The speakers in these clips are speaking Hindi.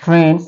फ्रेंड्स,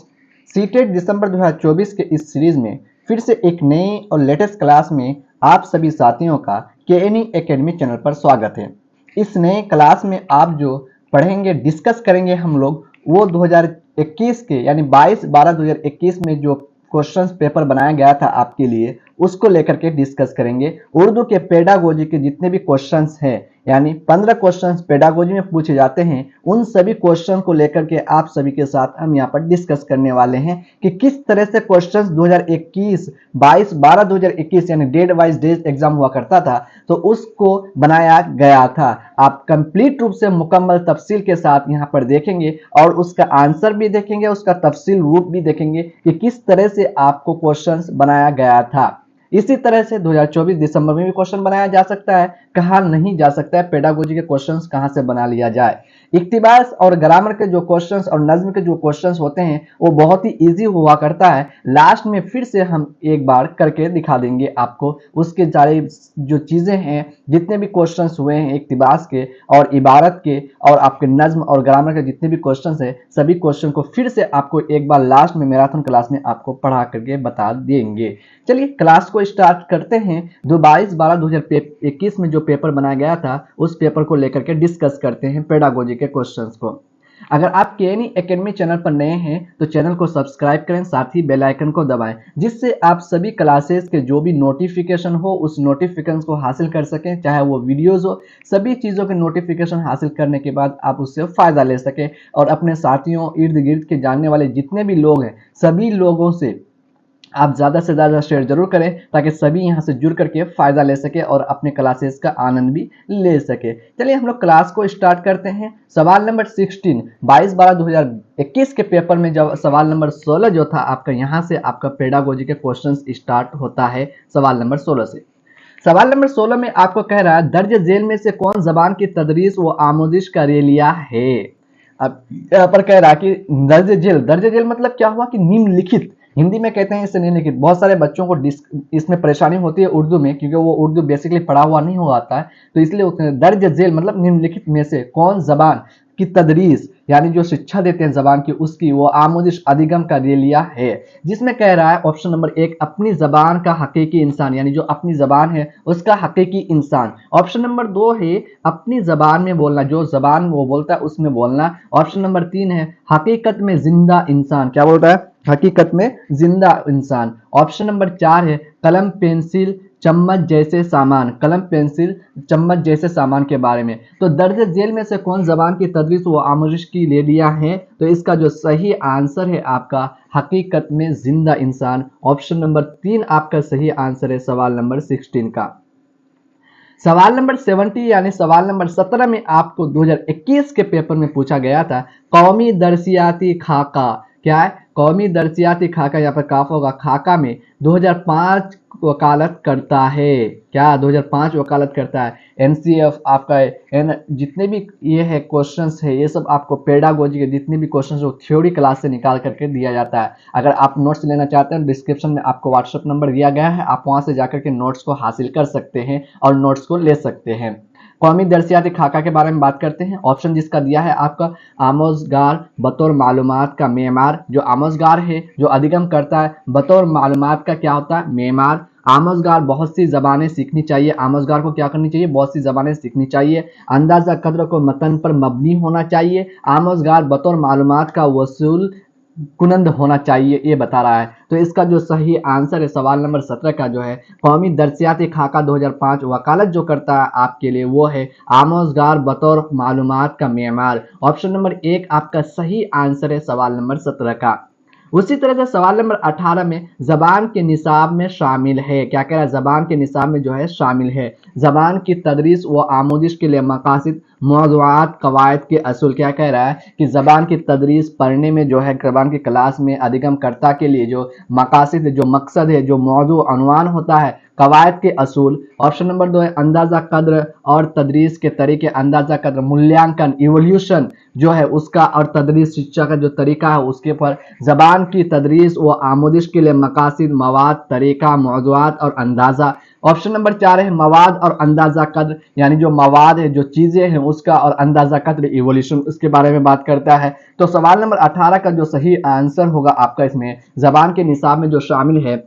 सीटेट दिसंबर 2024 के इस सीरीज में फिर से एक नई और लेटेस्ट क्लास में आप सभी साथियों का केएनई एकेडमी चैनल पर स्वागत है। इस नए क्लास में आप जो पढ़ेंगे, डिस्कस करेंगे हम लोग, वो 2021 के यानी 22/12/2021 में जो क्वेश्चंस पेपर बनाया गया था आपके लिए, उसको लेकर के डिस्कस करेंगे। उर्दू के पेडागोजी के जितने भी क्वेश्चंस हैं, यानी 15 क्वेश्चंस पेडागोजी में पूछे जाते हैं, उन सभी क्वेश्चन को लेकर के आप सभी के साथ हम यहाँ पर डिस्कस करने वाले हैं कि किस तरह से क्वेश्चंस 2021 22/12/2021 यानी डेट वाइज डेज एग्जाम हुआ करता था, तो उसको बनाया गया था। आप कंप्लीट रूप से मुकम्मल तफसील के साथ यहाँ पर देखेंगे और उसका आंसर भी देखेंगे, उसका तफसील रूप भी देखेंगे कि किस तरह से आपको क्वेश्चंस बनाया गया था। इसी तरह से 2024 दिसंबर में भी क्वेश्चन बनाया जा सकता है, कहाँ नहीं जा सकता है, पेडागोजी के क्वेश्चंस कहाँ से बना लिया जाए। इक्तिबास और ग्रामर के जो क्वेश्चंस और नज्म के जो क्वेश्चंस होते हैं वो बहुत ही इजी हुआ करता है। लास्ट में फिर से हम एक बार करके दिखा देंगे आपको, उसके सारे जो चीजें हैं, जितने भी क्वेश्चंस हुए हैं इक्तिबास के और इबारत के और आपके नज्म और ग्रामर के जितने भी क्वेश्चंस हैं, सभी क्वेश्चन को फिर से आपको एक बार लास्ट में मैराथन क्लास में आपको पढ़ा करके बता देंगे। चलिए क्लास को स्टार्ट करते हैं। 22/12/2021 में जो पेपर बनाया गया था, उस पेपर को लेकर के डिस्कस करते हैं, पेडागोजी के क्वेश्चंस को। अगर आप केएनई एकेडमी चैनल पर नए हैं तो चैनल को सब्सक्राइब करें, साथ ही बेल आइकन को दबाएं, जिससे आप सभी क्लासेस के जो भी नोटिफिकेशन हो उस नोटिफिकेशन को हासिल कर सकें, चाहे वो वीडियोस हो। सभी चीज़ों के नोटिफिकेशन हासिल करने के बाद आप उससे फ़ायदा ले सकें और अपने साथियों, इर्द गिर्द के जानने वाले जितने भी लोग हैं, सभी लोगों से आप ज़्यादा से ज़्यादा शेयर जरूर करें, ताकि सभी यहाँ से जुड़ करके फ़ायदा ले सके और अपने क्लासेस का आनंद भी ले सके। चलिए हम लोग क्लास को स्टार्ट करते हैं। सवाल नंबर 16, 22/12/2021 के पेपर में जब सवाल नंबर 16 जो था आपका, यहाँ से आपका पेडागोजी के क्वेश्चन स्टार्ट होता है सवाल नंबर 16 से। सवाल नंबर 16 में आपको कह रहा है, दर्ज झेल में से कौन जबान की तदरीस व आमोजिश का लिया है। अब यहाँ पर कह रहा है कि दर्ज झेल मतलब क्या हुआ कि निम्नलिखित, हिंदी में कहते हैं इसे निम्नलिखित। बहुत सारे बच्चों को इसमें परेशानी होती है उर्दू में, क्योंकि वो उर्दू बेसिकली पढ़ा हुआ नहीं हो आता है, तो इसलिए दर्ज झेल मतलब निम्नलिखित में से कौन जबान की तदरीस यानी जो शिक्षा देते हैं जबान की, उसकी वो आमोजिश अधिगम का लिया है। जिसमें कह रहा है ऑप्शन नंबर 1, अपनी जबान का हकीकी इंसान, यानी जो अपनी जबान है उसका हकीकी इंसान। ऑप्शन नंबर 2 है अपनी जबान में बोलना, जो जबान वो बोलता है उसमें बोलना। ऑप्शन नंबर 3 है हकीकत में जिंदा इंसान, क्या बोलता है, हकीकत में जिंदा इंसान। ऑप्शन नंबर 4 है कलम पेंसिल चम्मच जैसे सामान, कलम पेंसिल चम्मच जैसे सामान के बारे में। तो दर्ज झेल में से कौन जबान की तदरीस व आमोजिश की ले लिया है, तो इसका जो सही आंसर है आपका हकीकत में जिंदा इंसान। ऑप्शन नंबर 3 आपका सही आंसर है सवाल नंबर 16 का। सवाल नंबर 70 यानी सवाल नंबर 17 में आपको 2021 के पेपर में पूछा गया था, कौमी दरसियाती खाका क्या है, कौमी दरसियाती खाका, यहाँ पर काफ होगा, खाका में 2005 वकालत करता है, क्या 2005 वकालत करता है। एनसीएफ आपका जितने भी ये है क्वेश्चंस है, ये सब आपको पेडागोजी के जितने भी क्वेश्चंस हो थ्योरी क्लास से निकाल करके दिया जाता है। अगर आप नोट्स लेना चाहते हैं, डिस्क्रिप्शन में आपको व्हाट्सएप नंबर दिया गया है, आप वहां से जाकर के नोट्स को हासिल कर सकते हैं और नोट्स को ले सकते हैं। कौमी दरसियाती खाका के बारे में बात करते हैं। ऑप्शन जिसका दिया है आपका आमोजगार बतौर मालूमात का मेमार, जो आमोजगार है जो अधिगम करता है, बतौर मालूमात का क्या होता है, मेमार। आमोजगार बहुत सी जबानें सीखनी चाहिए, आमोजगार को क्या करनी चाहिए, बहुत सी जबानें सीखनी चाहिए। अंदाजा कद्र को मतन पर मबनी होना चाहिए। आमोजगार बतौर मालूमात का वसूल कुनंद होना चाहिए, ये बता रहा है। तो इसका जो सही आंसर है सवाल नंबर 17 का जो है, कौमी दरसियाती खाका 2005 वकालत जो करता है आपके लिए, वो है आमोजगार बतौर मालूमात का मेमार। ऑप्शन नंबर 1 आपका सही आंसर है सवाल नंबर 17 का। उसी तरह से सवाल नंबर 18 में जबान के निसाब में शामिल है, क्या कह रहा है, जबान के निसाब में जो है शामिल है, जबान की तदरीस व आमोजिश के लिए मकासिद मौज़ूआत कवायद के असूल। क्या कह रहा है कि जबान की तदरीस पढ़ने में जो है, जबान की क्लास में अधिगमकर्ता के लिए जो मकासिद, जो मकसद है, जो मौजू अनवान होता है, कवायद के असूल। ऑप्शन नंबर 2 है अंदाजा कद्र और तदरीस के तरीके, अंदाजा कद्र मूल्यांकन, इवोल्यूशन जो है उसका, और तदरीस शिक्षा का जो तरीका है उसके पर। जबान की तदरीस व आमोजिश के लिए मकासिद, मवाद, तरीका, मौज़ूआत और अंदाजा। ऑप्शन नंबर 4 है मवाद और अंदाजा कद्र, यानी जो मवाद है, जो चीजें हैं उसका, और अंदाजा कद्र इवोल्यूशन उसके बारे में बात करता है। तो सवाल नंबर 18 का जो सही आंसर होगा आपका इसमें जबान के निसाब में जो शामिल है,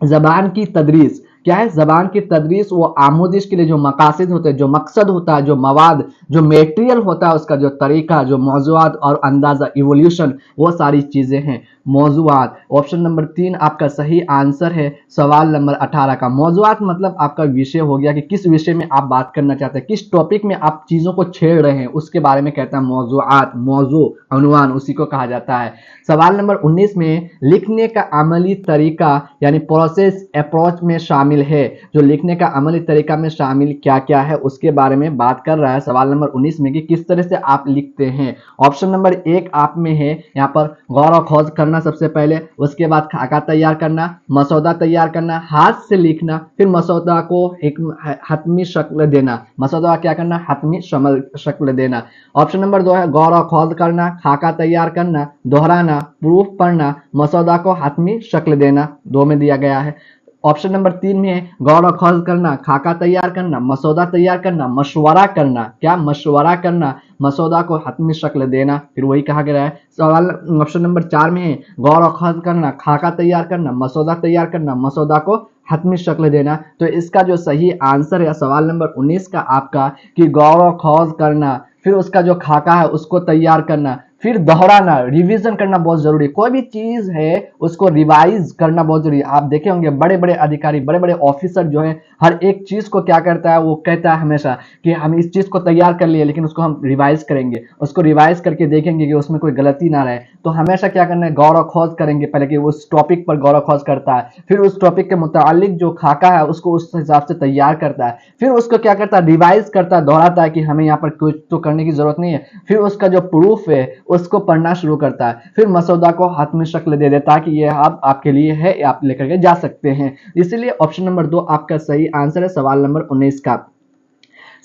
जबान की तदरीस क्या है, जबान की तदरीस वो आमोदिश के लिए जो मकासद होते हैं, जो मकसद होता है, जो मवाद, जो मेटेरियल होता है, उसका जो तरीका, जो मौजूआत और अंदाजा इवोल्यूशन, वो सारी चीजें हैं मौजूआत। ऑप्शन नंबर 3 आपका सही आंसर है सवाल नंबर 18 का। मौजूआत मतलब आपका विषय हो गया कि किस विषय में आप बात करना चाहते हैं, किस टॉपिक में आप चीजों को छेड़ रहे हैं, उसके बारे में कहता है मौजूआत, मौजू, अनुमान उसी को कहा जाता है। सवाल नंबर 19 में लिखने का अमली तरीका यानी प्रोसेस अप्रोच में शामिल है, जो लिखने का अमली तरीका में शामिल क्या क्या है उसके बारे में बात कर रहा है सवाल नंबर 19 में कि किस तरह से आप लिखते हैं। ऑप्शन नंबर 1 आप में है यहाँ पर गौर और खोज करना सबसे पहले, उसके बाद खाका तैयार करना, मसौदा तैयार करना, हाथ से लिखना, फिर मसौदा को एक हतमी शक्ल देना। मसौदा क्या करना, हतमी शक्ल देना। ऑप्शन नंबर 2 है गौर और खोज करना, खाका तैयार करना, दोहराना, प्रूफ पढ़ना, मसौदा को हतमी शक्ल देना, 2 में दिया गया है। ऑप्शन नंबर 3 में है गौर और खोज करना, खाका तैयार करना, मसौदा तैयार करना, मशवरा करना, क्या मशवरा करना, मसौदा को हतमी शक्ल देना, फिर वही कहा गया है। सवाल ऑप्शन नंबर 4 में है गौर और खोज करना, खाका तैयार करना, मसौदा तैयार करना, मसौदा को हतमी शक्ल देना। तो इसका जो सही आंसर है सवाल नंबर 19 का आपका कि गौर और खोज करना, फिर उसका जो खाका है उसको तैयार करना, फिर दोहराना, रिवीजन करना बहुत जरूरी। कोई भी चीज है उसको रिवाइज करना बहुत जरूरी। आप देखे होंगे बड़े बड़े अधिकारी, बड़े बड़े ऑफिसर जो है हर एक चीज को क्या करता है, वो कहता है हमेशा कि हम इस चीज को तैयार कर लिए लेकिन उसको हम रिवाइज करेंगे, उसको रिवाइज करके देखेंगे कि उसमें कोई गलती ना रहे। तो हमेशा क्या करना है, गौर और खोज करेंगे पहले कि उस टॉपिक पर गौर और खोज करता है, फिर उस टॉपिक के मुतालिक जो खाका है उसको उस हिसाब से तैयार करता है, फिर उसको क्या करता है, रिवाइज करता है, दोहराता है कि हमें यहाँ पर कुछ तो करने की जरूरत नहीं है, फिर उसका जो प्रूफ है उसको पढ़ना शुरू करता है, फिर मसौदा को हाथ में शक्ल दे देता है कि ये आप आपके लिए है, आप लेकर के जा सकते हैं। इसीलिए ऑप्शन नंबर 2 आपका सही आंसर है सवाल नंबर 19 का।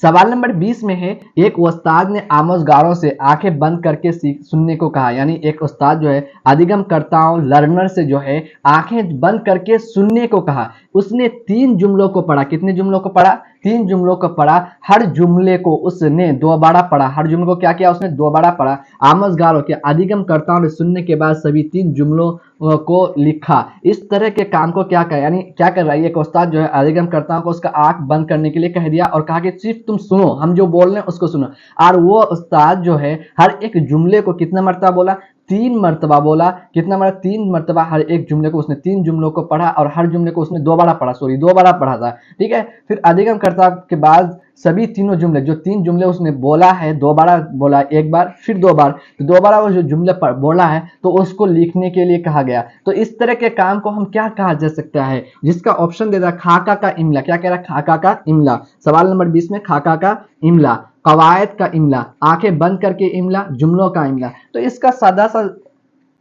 सवाल नंबर 20 में है एक उस्ताद ने आमोजगारों से आंखें बंद करके सुनने को कहा, यानी एक उस्ताद जो है अधिगमकर्ताओं लर्नर से जो है आंखें बंद करके सुनने को कहा। उसने 3 जुमलों को पढ़ा, कितने जुमलों को पढ़ा, 3 जुमलों को पढ़ा, हर जुमले को उसने दोबारा पढ़ा, हर जुमले को क्या किया उसने दोबारा पढ़ा। आमोजगारों के अधिगमकर्ताओं ने सुनने के बाद सभी 3 जुमलों को लिखा। इस तरह के काम को क्या कहा, यानी क्या कर रहा है एक उस्ताद जो है अधिगमकर्ताओं को उसका आंख बंद करने के लिए कह दिया और कहा कि सिर्फ तुम सुनो, हम जो बोल रहे हैं उसको सुनो। और वो उस्ताद जो है हर एक जुमले को कितना मरतबा बोला, 3 मरतबा बोला। कितना मरतबा, 3 मरतबा हर एक जुमले को उसने 3 जुमलों को पढ़ा और हर जुमले को उसने दोबारा पढ़ा, सॉरी दोबारा पढ़ा था, ठीक है। फिर अधिगमकर्ता के बाद सभी तीनों जुमले, जो 3 जुमले उसने बोला है दोबारा बोला, एक बार फिर 2 बार, तो दोबारा वो जो जुमले पर बोला है तो उसको लिखने के लिए कहा गया। तो इस तरह के काम को हम क्या कहा जा सकता है, जिसका ऑप्शन दे रहा खाका का इमला, क्या कह रहा है, खाका का इमला। सवाल नंबर 20 में खाका का इमला, कवायद का इमला, आंखें बंद करके इमला, जुमलों का इमला। तो इसका सादा सा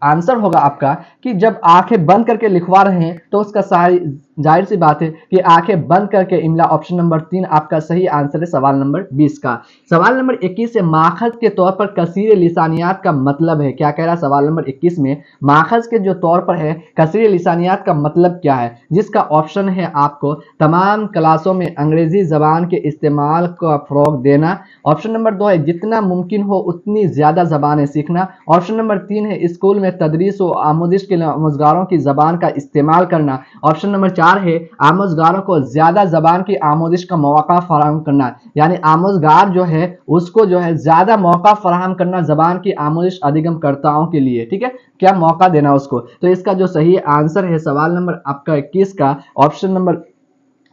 आंसर होगा आपका कि जब आंखें बंद करके लिखवा रहे हैं तो उसका सारी जाहिर सी बात है कि आंखें बंद करके इमला। ऑप्शन नंबर 3 आपका सही आंसर है सवाल नंबर 20 का। सवाल नंबर 21 से माखज के तौर पर कसीर लिसानियात का मतलब है, क्या कह रहा है सवाल नंबर 21 में माखज के जो तौर पर है कसीर लिसानियात का मतलब क्या है, जिसका ऑप्शन है आपको तमाम क्लासों में अंग्रेजी जबान के इस्तेमाल का फरोग देना। ऑप्शन नंबर 2 है जितना मुमकिन हो उतनी ज्यादा जबानें सीखना। ऑप्शन नंबर 3 है स्कूल में तदरीस व आमोदिश के लिए आमोजगारों की जबान का इस्तेमाल करना। ऑप्शन नंबर 4 है आमोजगारों को ज्यादा जबान की आमोदिश का मौका फराहम करना, यानी आमोजगार जो है उसको जो है ज्यादा मौका फराहम करना जबान की आमोदिश अधिगमकर्ताओं के लिए, ठीक है, क्या मौका देना उसको। तो इसका जो सही आंसर है सवाल नंबर आपका 21 का ऑप्शन नंबर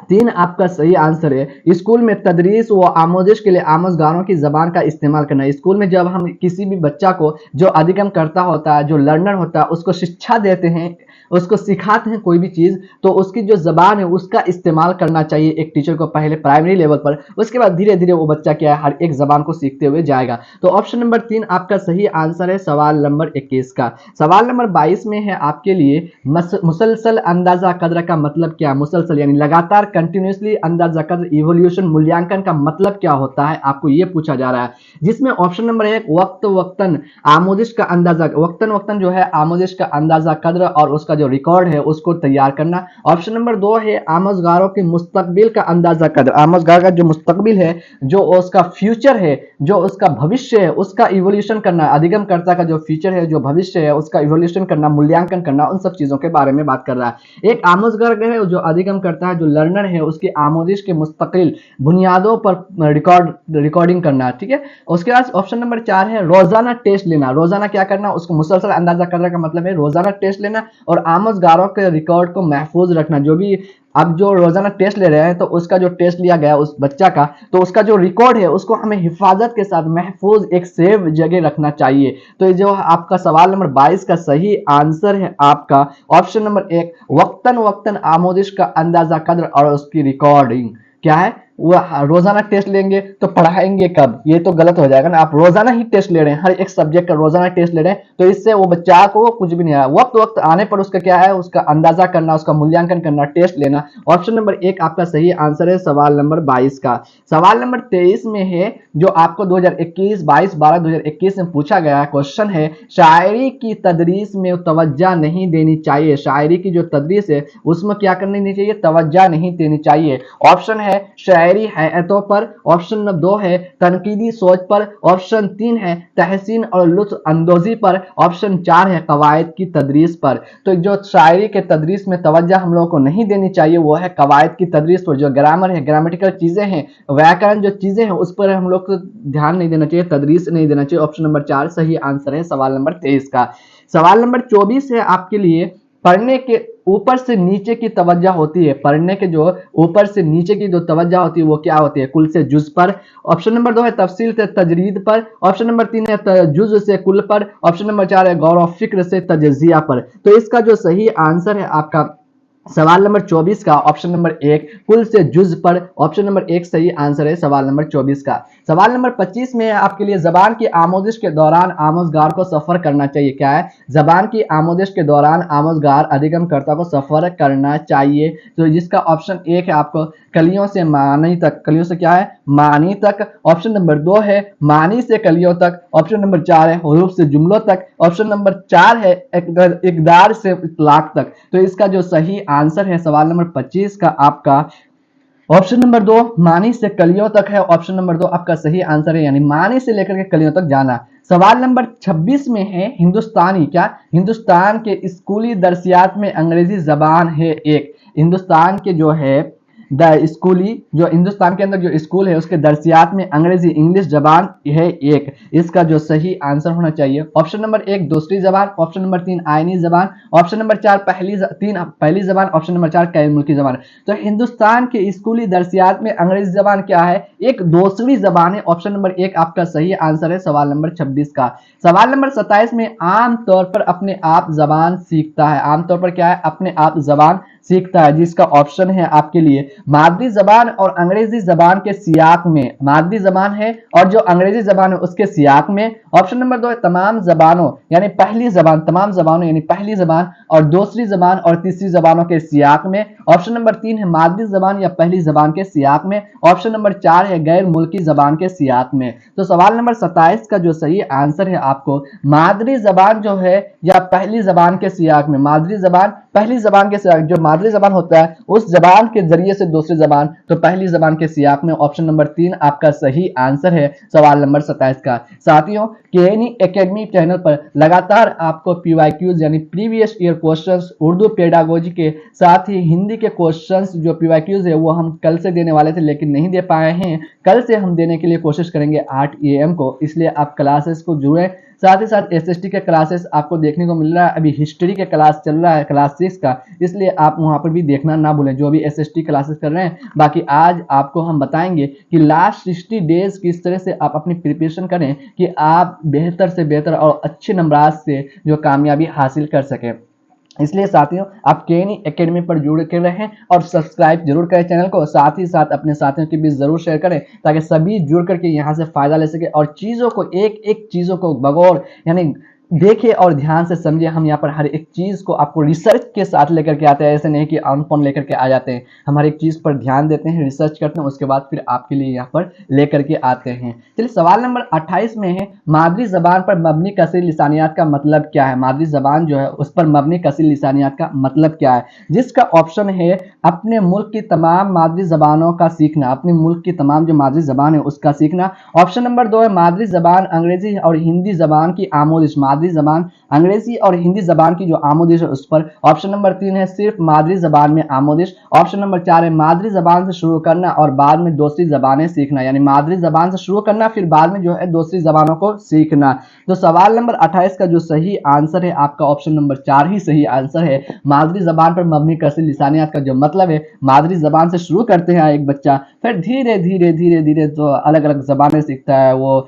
3 आपका सही आंसर है। स्कूल में तदरीस व आमोदिश के लिए आमोजगारों की जबान का इस्तेमाल करना। स्कूल में जब हम किसी भी बच्चा को जो अधिगम करता होता है, जो लर्नर होता है, उसको शिक्षा देते हैं, उसको सिखाते हैं कोई भी चीज, तो उसकी जो जबान है उसका इस्तेमाल करना चाहिए एक टीचर को पहले प्राइमरी लेवल पर। उसके बाद धीरे धीरे वो बच्चा क्या है हर एक जबान को सीखते हुए जाएगा। तो ऑप्शन नंबर 3 आपका सही आंसर है सवाल नंबर 21 का। सवाल नंबर 22 में है आपके लिए मुसलसल अंदाजा कदर का मतलब क्या। मुसलसल यानी लगातार कंटिन्यूसली अंदाजा कद्र इवोल्यूशन मूल्यांकन का मतलब क्या होता है, आपको ये पूछा जा रहा है। जिसमें ऑप्शन नंबर 1 वक्त वक्तन आमोदिश का अंदाजा, वक्तन वक्तन जो है आमोदिश का अंदाजा कद्र और उसका जो रिकॉर्ड है उसको तैयार करना। ऑप्शन नंबर 2 है आमोजगारों के मुस्तकबिल का अंदाजा कद्र, आमोजगार का जो मुस्तकबिल है, जो उसका फ्यूचर है, जो उसका भविष्य है, उसका इवोल्यूशन करना, अधिगमकर्ता का जो फ्यूचर है, जो भविष्य है, उसका इवोल्यूशन करना, मूल्यांकन करना, उन सब चीजों के बारे में बात कर रहा है। एक आमोजगार है जो अधिगम करता है, जो लर्नर है उसकी आमोदिश के मुस्तकिल बुनियादों पर रिकॉर्डिंग करना, ठीक है। उसके बाद ऑप्शन नंबर 4 है रोजाना टेस्ट लेना, रोजाना क्या करना, उसको मुसलसल अंदाजा करने का मतलब है रोजाना टेस्ट लेना और आमोजगारों के रिकॉर्ड को महफूज रखना। जो भी अब जो रोजाना टेस्ट ले रहे हैं तो उसका जो टेस्ट लिया गया उस बच्चा का, तो उसका जो रिकॉर्ड है उसको हमें हिफाजत के साथ महफूज एक सेव जगह रखना चाहिए। तो ये जो आपका सवाल नंबर 22 का सही आंसर है आपका ऑप्शन नंबर 1 वक्तन वक्तन आमोदिश का अंदाजा कद्र और उसकी रिकॉर्डिंग। क्या है, वो रोजाना टेस्ट लेंगे तो पढ़ाएंगे कब, ये तो गलत हो जाएगा ना। आप रोजाना ही टेस्ट ले रहे हैं, हर एक सब्जेक्ट का रोजाना टेस्ट ले रहे हैं, तो इससे वो बच्चा को कुछ भी नहीं आ रहा। वक्त वक्त आने पर उसका क्या है, उसका अंदाजा करना, उसका मूल्यांकन करना, टेस्ट लेना। ऑप्शन नंबर 1 आपका सही आंसर है सवाल नंबर 22 का। सवाल नंबर 23 में है जो आपको 2021 2021 में पूछा गया क्वेश्चन है, शायरी की तदरीस में तवज्जो नहीं देनी चाहिए, शायरी की जो तदरीस है उसमें क्या करनी नहीं चाहिए, तवज्जो नहीं देनी चाहिए। ऑप्शन है शायरी हैयतों पर, ऑप्शन नंबर 2 है तनकीदी सोच पर, ऑप्शन 3 है तहसीन और लुत्फ अंदोजी पर, ऑप्शन 4 है कवायद की तदरीस पर। तो जो शायरी के तदरीस में तवज्जो हम लोगों को नहीं देनी चाहिए वो है कवायद की तदरीस पर। जो ग्रामर है, ग्रामेटिकल चीजें हैं, व्याकरण जो चीजें हैं उस पर हम लोग को ध्यान नहीं देना चाहिए, तदरीस नहीं देना चाहिए। ऑप्शन नंबर 4 सही आंसर है सवाल नंबर 23 का। सवाल नंबर 24 है आपके लिए, पढ़ने के ऊपर से नीचे की तवज्जो होती है, पढ़ने के जो ऊपर से नीचे की जो तवज्जो होती है वो क्या होती है, कुल से जुज पर। ऑप्शन नंबर 2 है तफसील से तजरीद पर, ऑप्शन नंबर 3 है जुज से कुल पर, ऑप्शन नंबर 4 है गौर और फिक्र से तजजिया पर। तो इसका जो सही आंसर है आपका सवाल नंबर 24 का ऑप्शन नंबर 1 कुल से जुज पर, ऑप्शन नंबर 1 सही आंसर है सवाल नंबर 24 का। सवाल नंबर 25 में आपके लिए जबान की आमोदिश के दौरान आमोजगार को सफर करना चाहिए। क्या है, जबान की आमोदिश के दौरान आमोजगार अधिगमकर्ता को सफर करना चाहिए। तो जिसका ऑप्शन 1 है आपको कलियों से मानी तक, कलियों से क्या है, मानी तक। ऑप्शन नंबर 2 है मानी से कलियों तक, ऑप्शन नंबर 4 है हुरूफ से जुमलों तक, ऑप्शन नंबर 4 है इकदार से इतलाक तक। तो इसका जो सही आंसर है सवाल नंबर 25 का आपका ऑप्शन नंबर 2 मानी से कलियों तक है। ऑप्शन नंबर 2 आपका सही आंसर है, यानी मानी से लेकर के कलियों तक जाना। सवाल नंबर 26 में है हिंदुस्तानी, क्या हिंदुस्तान के स्कूली दरसियात में अंग्रेजी जबान है एक, हिंदुस्तान के जो है द स्कूली, जो हिंदुस्तान के अंदर जो स्कूल है उसके दरसियात में अंग्रेजी इंग्लिश जबान है एक। इसका जो सही आंसर होना चाहिए ऑप्शन नंबर 1 दूसरी जबान, ऑप्शन नंबर 3 आयनी जबान, ऑप्शन नंबर 4 पहली जबान, ऑप्शन नंबर 4 गैर मुल्की जबान। तो हिंदुस्तान के स्कूली दरसियात में अंग्रेजी जबान क्या है, एक दूसरी जबान है। ऑप्शन नंबर 1 आपका सही आंसर है सवाल नंबर 26 का। सवाल नंबर 27 में आमतौर पर अपने आप जबान सीखता है, आमतौर पर क्या है, अपने आप जबान सीखता है, जिसका ऑप्शन है आपके लिए मादरी जबान और अंग्रेजी जबान के सियाक में, मादरी जबान है और जो अंग्रेजी जबान है उसके सियाक में। ऑप्शन नंबर 2 है तमाम जबानों यानी पहली जबान, तमाम जबानों यानी पहली जबान और दूसरी जबान और तीसरी जबानों के सियाक में। ऑप्शन नंबर 3 है मादरी जबान या पहली जबान के सियाक में। ऑप्शन नंबर 4 है गैर मुल्की जबान के सियाक में। तो सवाल नंबर 27 का जो सही आंसर है आपको मादरी जबान जो है या पहली जबान के सियाक में, मादरी जबान पहली जबान के सियाक, जो मादरी जबान होता है उस जबान के जरिए से दूसरी जबान, तो पहली जबान के सियाक में। ऑप्शन नंबर 3 आपका सही आंसर है सवाल नंबर 27 का। साथियों केएनई एकेडमी चैनल पर लगातार आपको पीवाईक्यूज यानी previous year questions Urdu pedagogy के साथ ही हिंदी के क्वेश्चंस जो पीवाईक्यूज है वो हम कल से देने वाले थे लेकिन नहीं दे पाए हैं, कल से हम देने के लिए कोशिश करेंगे 8 AM को, इसलिए आप क्लासेस को जुड़े। साथ ही साथ एसएसटी के क्लासेस आपको देखने को मिल रहा है, अभी हिस्ट्री के क्लास चल रहा है क्लास 6 का, इसलिए आप वहां पर भी देखना ना भूलें जो भी एसएसटी क्लासेस कर रहे हैं। बाकी आज आपको हम बताएंगे कि लास्ट 60 डेज किस तरह से आप अपनी प्रिपरेशन करें कि आप बेहतर से बेहतर और अच्छे नंबरात से जो कामयाबी हासिल कर सकें। इसलिए साथियों आप केएनई एकेडमी पर जुड़ के रहें और सब्सक्राइब जरूर करें चैनल को, साथ ही साथ अपने साथियों के बीच जरूर शेयर करें ताकि सभी जुड़ करके यहाँ से फायदा ले सके और चीज़ों को एक एक चीज़ों को बगौर यानी देखिए और ध्यान से समझिए, हम यहाँ पर हर एक चीज़ को आपको रिसर्च के साथ लेकर के आते हैं, ऐसे नहीं कि अनपढ़ लेकर के आ जाते हैं। हम हर एक चीज़ पर ध्यान देते हैं, रिसर्च करते हैं, उसके बाद फिर आपके लिए यहाँ पर लेकर के आते हैं। चलिए सवाल नंबर 28 में है, मादरी ज़बान पर मबनी कसीर लिसानियात का मतलब क्या है? मादरी ज़बान जो है उस पर मबनी कसीर लिसानियात का मतलब क्या है? जिसका ऑप्शन है अपने मुल्क की तमाम मादरी ज़बानों का सीखना, अपने मुल्क की तमाम जो मादरी ज़बान है उसका सीखना। ऑप्शन नंबर 2 है मादरी ज़बान अंग्रेजी और हिंदी ज़बान की आमोदिश, मादरी ज़बान अंग्रेजी और हिंदी ज़बान की जो आमोदिश है उस पर। ऑप्शन नंबर 3 है सिर्फ मादरी ज़बान में आमोदिश। ऑप्शन नंबर 4 है मादरी ज़बान से शुरू करना और बाद में दूसरी ज़बानें सीखना, यानी मादरी ज़बान से शुरू करना फिर बाद में जो है दूसरी ज़बानों को सीखना। तो सवाल नंबर 28 का जो सही आंसर है आपका ऑप्शन नंबर 4 ही सही आंसर है। मादरी ज़बान पर मबनी कसीर लिसानियात का जो मतलब है, मादरी ज़बान से शुरू करते हैं एक बच्चा, फिर धीरे धीरे धीरे धीरे तो अलग अलग ज़बानें सीखता है। वो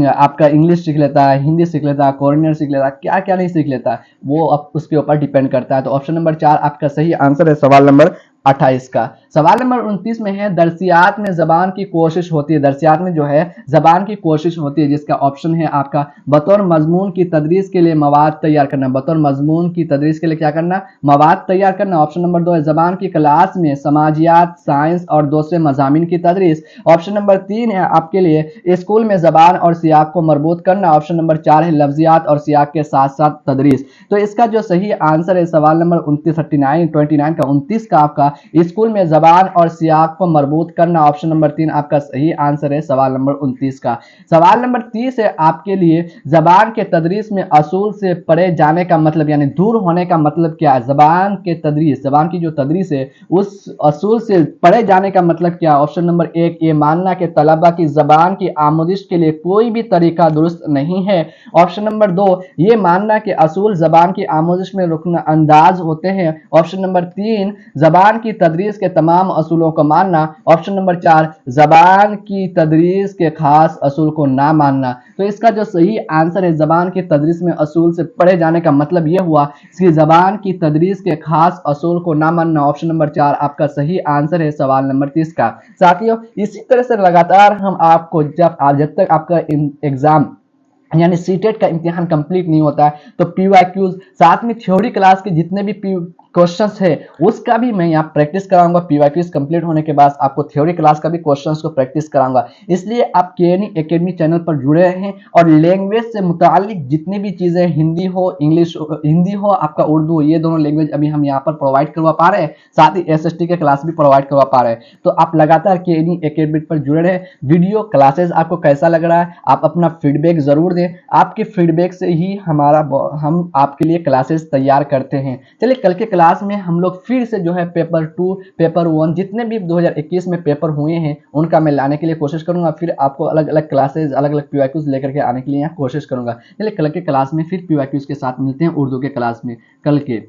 आपका इंग्लिश सीख लेता है, हिंदी सीख लेता है, कोरियन सीख लेता है, क्या क्या नहीं सीख लेता है, वो अब उसके ऊपर डिपेंड करता है। तो ऑप्शन नंबर 4 आपका सही आंसर है सवाल नंबर 28 का। सवाल नंबर 29 में है, दरसियात में जबान की कोशिश होती है, दरसियात में जो है जबान की कोशिश होती है, जिसका ऑप्शन है आपका बतौर मजमून की तदरीस के लिए मवाद तैयार करना, बतौर मजमून की तदरीस के लिए क्या करना, मवाद तैयार करना। ऑप्शन नंबर 2 है जबान की क्लास में समाजियात, साइंस और दूसरे मजामिन की तदरीस। ऑप्शन नंबर 3 है आपके लिए स्कूल में जबान और सियाक को मरबूत करना। ऑप्शन नंबर 4 है लफ्जियात और सियाक के साथ साथ तदरीस। तो इसका जो सही आंसर है सवाल नंबर 29 का 29 का आपका स्कूल में जबान और सियाक को मरबूत करना। ऑप्शन नंबर 3 आपका सही आंसर है सवाल नंबर 29 का। सवाल नंबर 30 है आपके लिए, जबान के तदरीस में असूल से परे जाने का मतलब यानी दूर होने का मतलब क्या है? जबान के तदरीस, जबान की जो तदरीस है उस असूल से परे जाने का मतलब क्या? ऑप्शन नंबर 1 ये मानना कि तलबा की जबान की आमोदिश के लिए कोई भी तरीका दुरुस्त नहीं है। ऑप्शन नंबर 2 ये मानना कि असूल जबान की आमोदिश में रुकन अंदाज होते हैं। ऑप्शन नंबर 3 जबान की तदरीस के तमाम असूलों को मानना। ऑप्शन नंबर 4 जबान की तदरीस के खास असूल को ना मानना। तो इसका जो सही आंसर है जबान की तदरीस में असूल से पढ़े जाने का मतलब यह हुआ कि जबान की तदरीस के खास असूल को ना मानना। ऑप्शन नंबर 4 आपका सही आंसर है सवाल नंबर 30 का। साथियों इसी तरह से लगातार हम आपको जब तक आपका एग्जाम यानी सीटेट का इम्तिहान कंप्लीट नहीं होता है तो पीवाईक्यूज साथ में थ्योरी क्लास के जितने भी क्वेश्चंस है उसका भी मैं यहाँ प्रैक्टिस कराऊंगा। पीवाईक्यूज कंप्लीट होने के बाद आपको थ्योरी क्लास का भी क्वेश्चंस को प्रैक्टिस कराऊंगा। इसलिए आप केएनई एकेडमी चैनल पर जुड़े रहें और लैंग्वेज से मुतालिक जितनी भी चीज़ें हिंदी हो इंग्लिश हिंदी हो आपका उर्दू हो, ये दोनों लैंग्वेज अभी हम यहाँ पर प्रोवाइड करवा पा रहे हैं, साथ ही एसएसटी के क्लास भी प्रोवाइड करवा पा रहे हैं। तो आप लगातार केएनई एकेडमी पर जुड़े रहें। वीडियो क्लासेस आपको कैसा लग रहा है आप अपना फीडबैक जरूर दें, आपके फीडबैक से ही हम आपके लिए क्लासेस तैयार करते हैं। चलिए कल के क्लास में हम लोग फिर से जो है पेपर 2 पेपर 1 जितने भी 2021 में पेपर हुए हैं उनका मैं लाने के लिए कोशिश करूंगा, फिर आपको अलग अलग क्लासेस अलग अलग पीवाईक्यूज लेकर के आने के लिए यहाँ कोशिश करूंगा। चलिए कल के क्लास में फिर पीवाईक्यूज के साथ मिलते हैं उर्दू के क्लास में कल के।